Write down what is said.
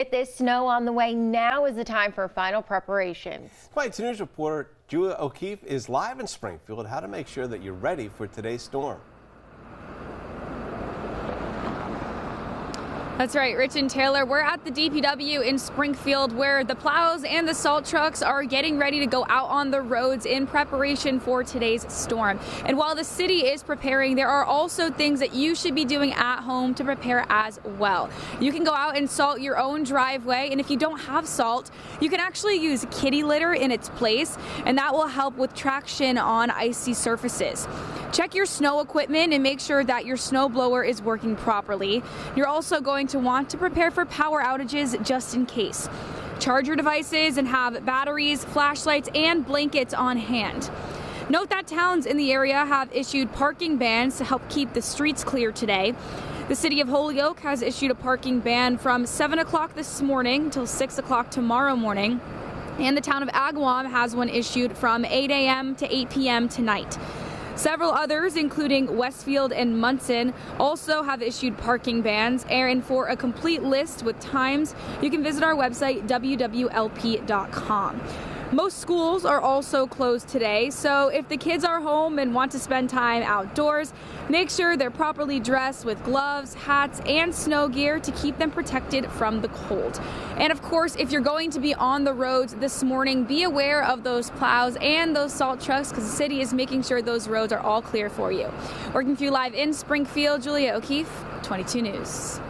With this snow on the way, now is the time for final preparations. Quiet News reporter Julia O'Keefe is live in Springfield. How to make sure that you're ready for today's storm. That's right, Rich and Taylor. We're at the DPW in Springfield where the plows and the salt trucks are getting ready to go out on the roads in preparation for today's storm. And while the city is preparing, there are also things that you should be doing at home to prepare as well. You can go out and salt your own driveway, and if you don't have salt, you can actually use kitty litter in its place, and that will help with traction on icy surfaces. Check your snow equipment and make sure that your snow blower is working properly. You're also going to want to prepare for power outages just in case. Charge your devices and have batteries, flashlights, and blankets on hand. Note that towns in the area have issued parking bans to help keep the streets clear today. The city of Holyoke has issued a parking ban from 7 o'clock this morning until 6 o'clock tomorrow morning. And the town of Agawam has one issued from 8 a.m. to 8 p.m. tonight. Several others, including Westfield and Munson, also have issued parking bans. And for a complete list with times, you can visit our website, wwlp.com. Most schools are also closed today, so if the kids are home and want to spend time outdoors, make sure they're properly dressed with gloves, hats, and snow gear to keep them protected from the cold. And of course, if you're going to be on the roads this morning, be aware of those plows and those salt trucks because the city is making sure those roads are all clear for you. Working for you live in Springfield, Julia O'Keefe, 22 News.